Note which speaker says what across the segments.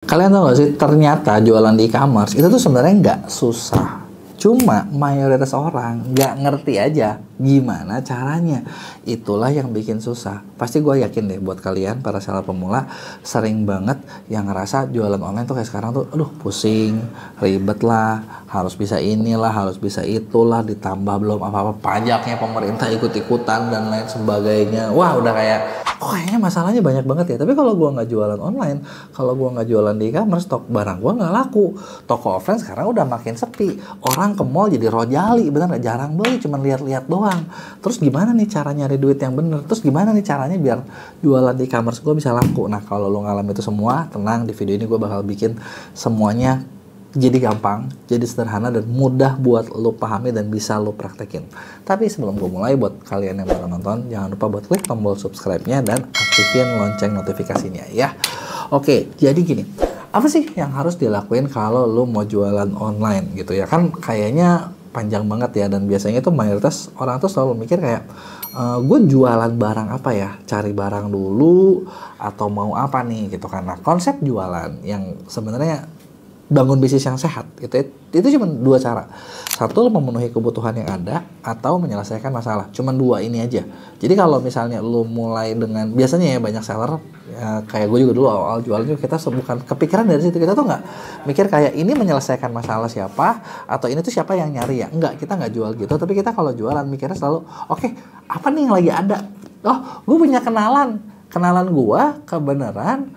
Speaker 1: Kalian tahu gak sih, ternyata jualan di e-commerce itu tuh sebenarnya nggak susah. Cuma mayoritas orang nggak ngerti aja gimana caranya. Itulah yang bikin susah. Pasti gue yakin deh buat kalian para seller pemula sering banget yang ngerasa jualan online tuh kayak sekarang tuh aduh pusing, ribet lah, harus bisa inilah, harus bisa itulah, ditambah belum apa-apa pajaknya pemerintah ikut-ikutan dan lain sebagainya. Wah udah kayak kayaknya masalahnya banyak banget ya. Tapi kalau gue nggak jualan online, kalau gue nggak jualan di e-commerce, stok barang gue nggak laku. Toko offline sekarang udah makin sepi. Orang ke mall jadi rojali, bener nggak? Jarang beli, cuma lihat-lihat doang. Terus gimana nih cara nyari duit yang bener? Terus gimana nih caranya biar jualan di e-commerce gue bisa laku? Nah kalau lo ngalamin itu semua, tenang, di video ini gue bakal bikin semuanya jadi gampang, jadi sederhana dan mudah buat lo pahami dan bisa lo praktekin. Tapi sebelum gue mulai, buat kalian yang baru nonton, jangan lupa buat klik tombol subscribe-nya dan aktifin lonceng notifikasinya ya. Oke, jadi gini, apa sih yang harus dilakuin kalau lo mau jualan online gitu ya? Kan kayaknya panjang banget ya, dan biasanya tuh mayoritas orang tuh selalu mikir kayak gue jualan barang apa ya? Cari barang dulu atau mau apa nih gitu kan. Nah, konsep jualan yang sebenarnya bangun bisnis yang sehat itu cuma dua cara. Satu, lo memenuhi kebutuhan yang ada atau menyelesaikan masalah. Cuma dua ini aja. Jadi kalau misalnya lo mulai dengan, biasanya ya banyak seller ya, kayak gue juga dulu awal jualan juga kita bukan kepikiran dari situ. Kita tuh nggak mikir kayak ini menyelesaikan masalah siapa atau ini tuh siapa yang nyari ya. Enggak, kita nggak jual gitu. Tapi kita kalau jualan mikirnya selalu oke, apa nih yang lagi ada? Oh, gue punya kenalan gue kebenaran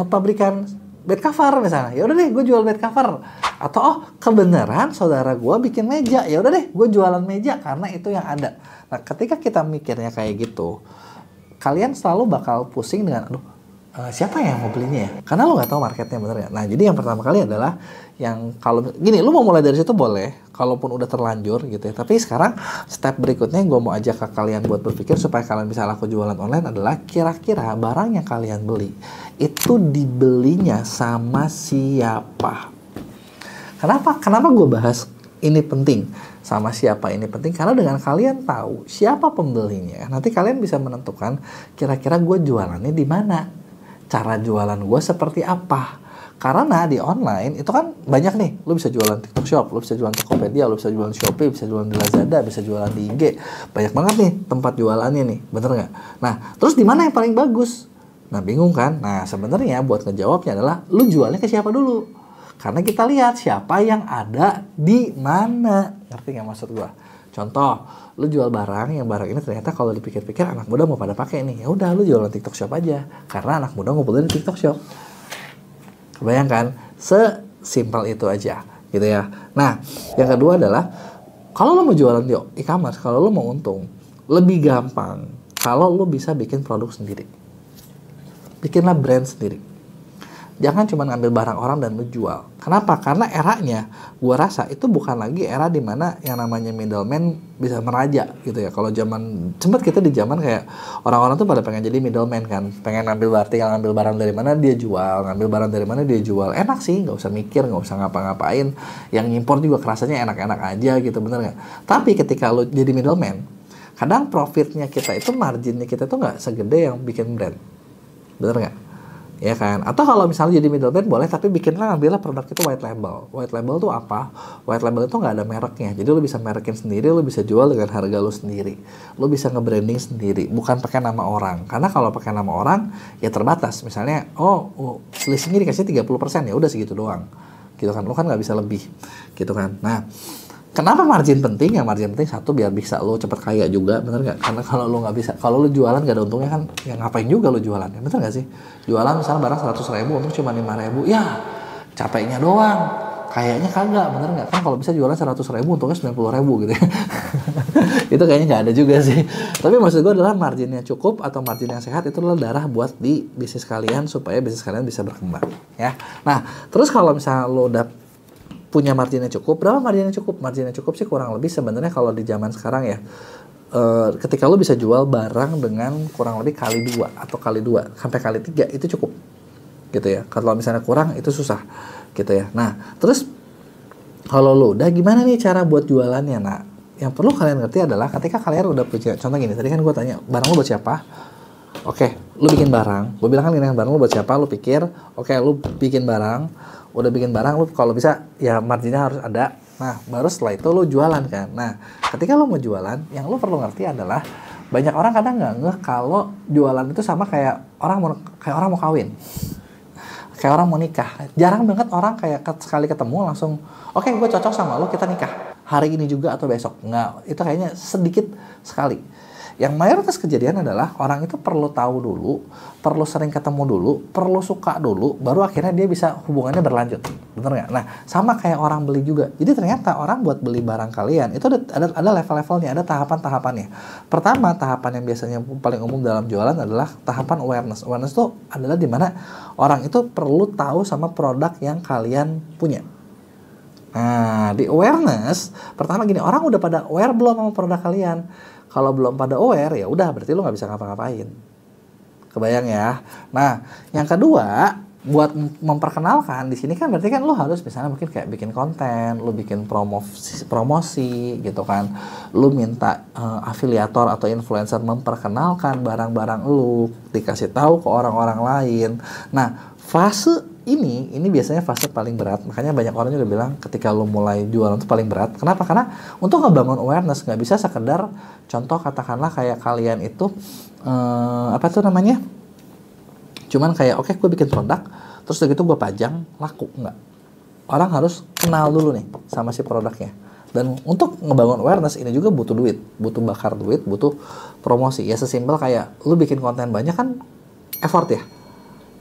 Speaker 1: pabrikan bed cover misalnya, ya udah deh gue jual bed cover. Atau oh kebenaran saudara gue bikin meja, ya udah deh gue jualan meja karena itu yang ada. Nah ketika kita mikirnya kayak gitu, kalian selalu bakal pusing dengan aduh siapa yang mau belinya ya, karena lo nggak tahu marketnya, bener ya. Nah jadi yang pertama kali adalah yang kalau gini, lo mau mulai dari situ boleh kalaupun udah terlanjur gitu ya. Tapi sekarang step berikutnya gue mau ajak ke kalian buat berpikir supaya kalian bisa laku jualan online adalah kira-kira barang yang kalian beli itu dibelinya sama siapa. Kenapa gue bahas ini penting, sama siapa ini penting? Karena dengan kalian tahu siapa pembelinya, nanti kalian bisa menentukan kira-kira gue jualannya di mana, cara jualan gue seperti apa. Karena di online itu kan banyak nih, lo bisa jualan TikTok Shop, lo bisa jualan Tokopedia, lo bisa jualan Shopee, bisa jualan di Lazada, bisa jualan di IG, banyak banget nih tempat jualannya nih, bener nggak? Nah terus di mana yang paling bagus? Nah bingung kan? Nah sebenarnya buat ngejawabnya adalah lo jualnya ke siapa dulu. Karena kita lihat siapa yang ada di mana. Ngerti nggak maksud gua? Contoh, lu jual barang, yang barang ini ternyata kalau dipikir-pikir anak muda mau pada pakai nih. Ya udah lu jualan TikTok Shop aja. Karena anak muda ngumpulin di TikTok Shop. Kebayangkan? Sesimpel itu aja, gitu ya. Nah, yang kedua adalah kalau lu mau jualan di e-commerce, kalau lu mau untung, lebih gampang kalau lu bisa bikin produk sendiri. Bikinlah brand sendiri. Jangan cuma ngambil barang orang dan lu jual. Kenapa? Karena eranya gua rasa itu bukan lagi era dimana yang namanya middleman bisa meraja gitu ya. Kalau zaman sempat kita di zaman kayak orang-orang tuh pada pengen jadi middleman kan, pengen ngambil barang dari mana dia jual, ngambil barang dari mana dia jual. Enak sih, nggak usah mikir, nggak usah ngapa-ngapain. Yang ngimpor juga kerasanya enak-enak aja gitu, bener nggak? Tapi ketika lu jadi middleman, kadang profitnya kita itu, marginnya kita tuh nggak segede yang bikin brand, bener nggak? Ya kan? Atau kalau misalnya jadi middleman boleh, tapi bikinlah, ambillah produk itu white label. White label itu apa? White label itu nggak ada mereknya. Jadi lo bisa merekin sendiri, lo bisa jual dengan harga lo sendiri. Lo bisa nge-branding sendiri, bukan pakai nama orang. Karena kalau pakai nama orang ya terbatas. Misalnya, selisihnya dikasih 30%, ya udah segitu doang. Gitu kan? Lo kan nggak bisa lebih. Gitu kan? Nah, kenapa margin penting? Ya margin penting satu biar bisa lo cepet kaya juga, bener nggak? Karena kalau lo nggak bisa, kalau lo jualan nggak ada untungnya kan, ya ngapain juga lo jualan? Ya, bener nggak sih? Jualan misalnya barang 100.000, untung cuma 5.000, ya capeknya doang. Kayaknya kagak, bener nggak? Kan kalau bisa jualan 100.000, untungnya 90.000 gitu ya. Itu kayaknya nggak ada juga sih. Tapi maksud gue adalah marginnya cukup atau margin yang sehat itu adalah darah buat di bisnis kalian supaya bisnis kalian bisa berkembang. Ya. Nah, terus kalau misalnya lo udah punya marginnya cukup, berapa marginnya cukup? Marginnya cukup sih kurang lebih sebenarnya kalau di zaman sekarang ya, ketika lo bisa jual barang dengan kurang lebih kali 2 atau kali 2 sampai kali 3 itu cukup gitu ya. Kalau misalnya kurang itu susah gitu ya. Nah terus kalau lo udah gimana nih cara buat jualannya? Nah yang perlu kalian ngerti adalah ketika kalian udah punya, contoh gini, tadi kan gue tanya barang lo buat siapa? Oke, lu bikin barang. Gue bilang kan ini barang lu buat siapa? Lu pikir, oke, lu bikin barang. Udah bikin barang, lu kalau bisa ya marginnya harus ada. Nah, baru setelah itu lu jualan kan. Nah, ketika lu mau jualan, yang lu perlu ngerti adalah banyak orang kadang nggak ngeh kalau jualan itu sama kayak orang mau kawin. Kayak orang mau nikah. Jarang banget orang kayak sekali ketemu langsung, oke, gue cocok sama lo, kita nikah. Hari ini juga atau besok. Nggak, itu kayaknya sedikit sekali. Yang mayoritas kejadian adalah orang itu perlu tahu dulu, perlu sering ketemu dulu, perlu suka dulu, baru akhirnya dia bisa hubungannya berlanjut. Bener nggak? Nah, sama kayak orang beli juga. Jadi ternyata orang buat beli barang kalian, itu ada level-levelnya, ada tahapan-tahapannya. Pertama, tahapan yang biasanya paling umum dalam jualan adalah tahapan awareness. Awareness itu adalah dimana orang itu perlu tahu sama produk yang kalian punya. Nah, di awareness, pertama gini, orang udah pada aware belum sama produk kalian? Kalau belum pada aware, ya udah berarti lo nggak bisa ngapa-ngapain. Kebayang ya? Nah, yang kedua, buat memperkenalkan di sini kan berarti kan lo harus misalnya mungkin kayak bikin konten, lo bikin promosi gitu kan. Lo minta afiliator atau influencer memperkenalkan barang-barang lo, dikasih tahu ke orang-orang lain. Nah, fase ini biasanya fase paling berat. Makanya banyak orang juga bilang ketika lo mulai jualan itu paling berat. Kenapa? Karena untuk ngebangun awareness nggak bisa sekedar contoh katakanlah kayak kalian itu apa tuh namanya? Cuman kayak oke, gue bikin produk, terus begitu gue pajang, laku. Nggak. Orang harus kenal dulu nih sama si produknya. Dan untuk ngebangun awareness ini juga butuh duit, butuh bakar duit, butuh promosi. Ya sesimpel kayak lu bikin konten banyak kan effort ya.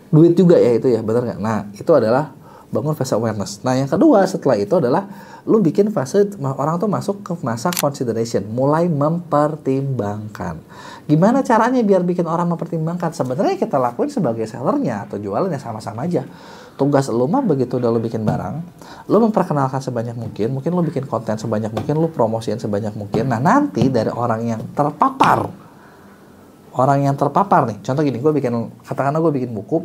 Speaker 1: Duit juga ya itu ya, benar nggak? Nah, itu adalah bangun fase awareness. Nah, yang kedua setelah itu adalah lu bikin fase orang tuh masuk ke masa consideration, mulai mempertimbangkan. Gimana caranya biar bikin orang mempertimbangkan? Sebenarnya kita lakuin sebagai sellernya atau jualannya sama-sama aja. Tugas lu mah begitu udah lu bikin barang, lu memperkenalkan sebanyak mungkin lu bikin konten sebanyak mungkin, lu promosiin sebanyak mungkin. Nah, nanti dari orang yang terpapar nih, contoh gini, katakanlah gue bikin buku,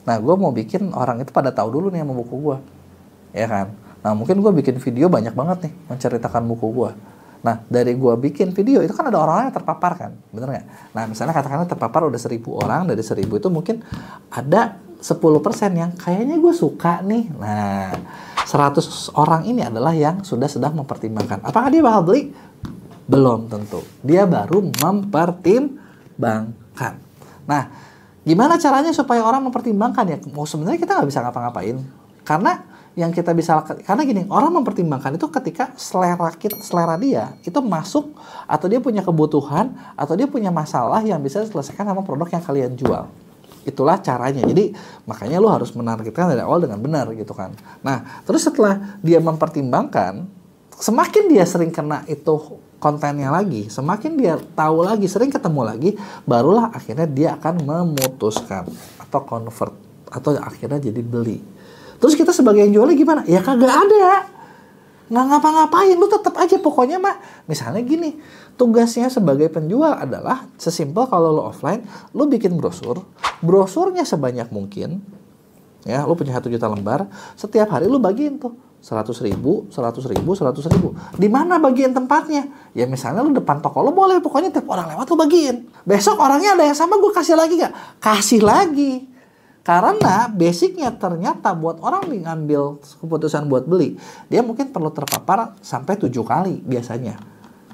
Speaker 1: nah gue mau bikin orang itu pada tahu dulu nih sama buku gue, ya kan? Nah mungkin gue bikin video banyak banget nih menceritakan buku gue. Nah dari gue bikin video itu kan ada orang-orang yang terpapar kan, bener nggak? Nah misalnya katakanlah terpapar udah 1.000 orang, dari 1.000 itu mungkin ada 10% yang kayaknya gue suka nih. Nah 100 orang ini adalah yang sedang mempertimbangkan. Apakah dia bakal beli? Belum tentu. Dia baru mempertimbangkan. Nah, gimana caranya supaya orang mempertimbangkan ya? Sebenarnya kita nggak bisa ngapa-ngapain. Karena yang kita bisa, karena gini, orang mempertimbangkan itu ketika selera dia itu masuk, atau dia punya kebutuhan, atau dia punya masalah yang bisa diselesaikan sama produk yang kalian jual. Itulah caranya. Jadi makanya lo harus menargetkan dari awal dengan benar gitu kan. Nah, terus setelah dia mempertimbangkan, semakin dia sering kena itu kontennya lagi, semakin dia tahu lagi, sering ketemu lagi, barulah akhirnya dia akan memutuskan atau convert atau akhirnya jadi beli. Terus kita sebagai yang jualnya gimana? Ya kagak ada, nggak ngapa-ngapain, lu tetap aja pokoknya mah. Misalnya gini, tugasnya sebagai penjual adalah sesimpel kalau lu offline, lu bikin brosurnya sebanyak mungkin, ya, lu punya 1 juta lembar, setiap hari lu bagiin tuh 100.000. Di mana bagian tempatnya? Ya misalnya lu depan toko lu boleh, pokoknya tiap orang lewat lu bagiin. Besok orangnya ada yang sama, gue kasih lagi gak? Kasih lagi. Karena basicnya ternyata buat orang yang ngambil keputusan buat beli, dia mungkin perlu terpapar sampai 7 kali biasanya.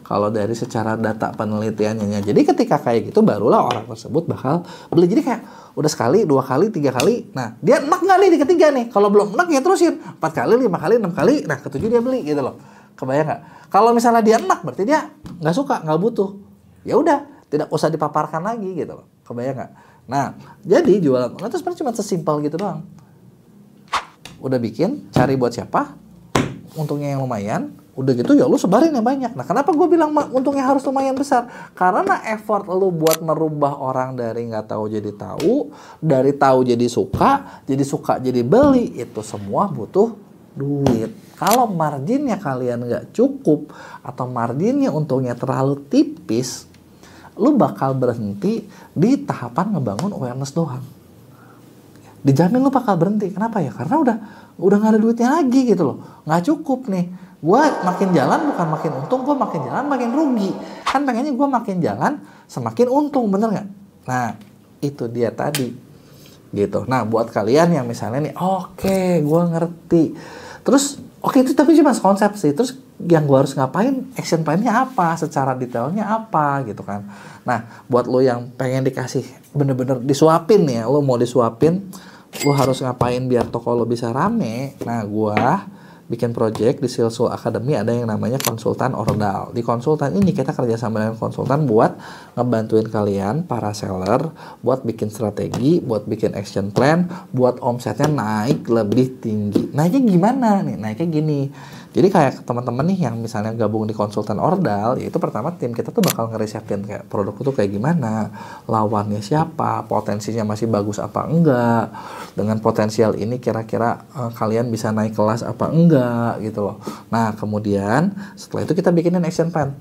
Speaker 1: Kalau dari secara data penelitiannya. Jadi ketika kayak gitu barulah orang tersebut bakal beli. Jadi kayak udah sekali, 2 kali, 3 kali. Nah dia enak nggak nih di ketiga nih? Kalau belum enak ya terusin 4 kali, 5 kali, 6 kali. Nah ke-7 dia beli gitu loh. Kebayang nggak? Kalau misalnya dia enak berarti dia nggak suka, nggak butuh. Ya udah, tidak usah dipaparkan lagi gitu loh. Kebayang nggak? Nah jadi jualan online itu sebenarnya cuma sesimpel gitu doang. Udah bikin, cari buat siapa, untungnya yang lumayan. Udah gitu ya lu sebarin yang banyak. Nah kenapa gue bilang untungnya harus lumayan besar? Karena effort lu buat merubah orang dari nggak tahu jadi tahu, dari tahu jadi suka jadi beli, itu semua butuh duit. Kalau marginnya kalian nggak cukup atau marginnya untungnya terlalu tipis, lu bakal berhenti di tahapan ngebangun awareness doang. Dijamin lu bakal berhenti. Kenapa ya? Karena udah nggak ada duitnya lagi gitu loh. Nggak cukup nih. Gue makin jalan bukan makin untung, gue makin jalan makin rugi. Kan pengennya gue makin jalan semakin untung, bener nggak? Nah, itu dia tadi gitu. Nah, buat kalian yang misalnya nih, oke, gue ngerti. Terus, oke, itu tapi cuma konsep sih. Terus yang gue harus ngapain, action plan-nya apa, secara detailnya apa gitu kan. Nah, buat lo yang pengen dikasih bener-bener disuapin ya, lo mau disuapin, lo harus ngapain biar toko lo bisa rame. Nah, gue bikin project di Salesforce Academy ada yang namanya konsultan ordal. Di konsultan ini kita kerjasama dengan konsultan buat ngebantuin kalian para seller buat bikin strategi, buat bikin action plan, buat omsetnya naik lebih tinggi. Naiknya gimana nih? Naiknya gini. Jadi kayak teman-teman nih yang misalnya gabung di konsultan ordal, itu pertama tim kita tuh bakal ngerisetin kayak produk itu kayak gimana, lawannya siapa, potensinya masih bagus apa enggak, dengan potensial ini kira-kira kalian bisa naik kelas apa enggak gitu loh. Nah kemudian setelah itu kita bikinin action plan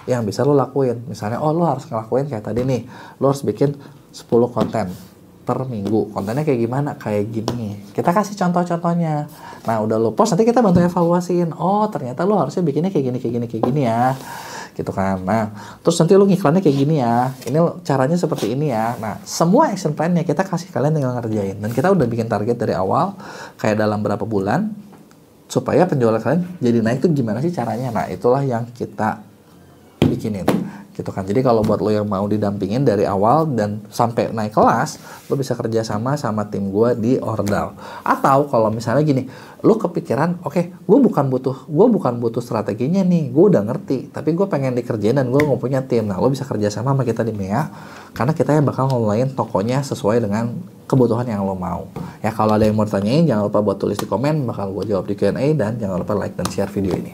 Speaker 1: yang bisa lo lakuin. Misalnya lo harus ngelakuin kayak tadi nih, lo harus bikin 10 konten per minggu. Kontennya kayak gimana? Kayak gini. Kita kasih contoh-contohnya. Nah, udah lo post, nanti kita bantu evaluasiin. Oh, ternyata lo harusnya bikinnya kayak gini, kayak gini, kayak gini ya. Gitu kan. Nah, terus nanti lo ngiklannya kayak gini ya. Ini caranya seperti ini ya. Nah, semua action plan-nya kita kasih kalian tinggal ngerjain. Dan kita udah bikin target dari awal, kayak dalam berapa bulan, supaya penjualan kalian jadi naik tuh gimana sih caranya. Nah, itulah yang kita bikinin. Gitu kan. Jadi kalau buat lo yang mau didampingin dari awal dan sampai naik kelas, lo bisa kerja sama tim gue di Ordal. Atau kalau misalnya gini, lo kepikiran, oke, gue bukan butuh strateginya nih, gue udah ngerti, tapi gue pengen dikerjain dan gue nggak punya tim. Nah, lo bisa kerja sama kita di MEA, karena kita yang bakal ngelolain tokonya sesuai dengan kebutuhan yang lo mau. Ya kalau ada yang mau tanyain, jangan lupa buat tulis di komen, bakal gue jawab di Q&A, dan jangan lupa like dan share video ini.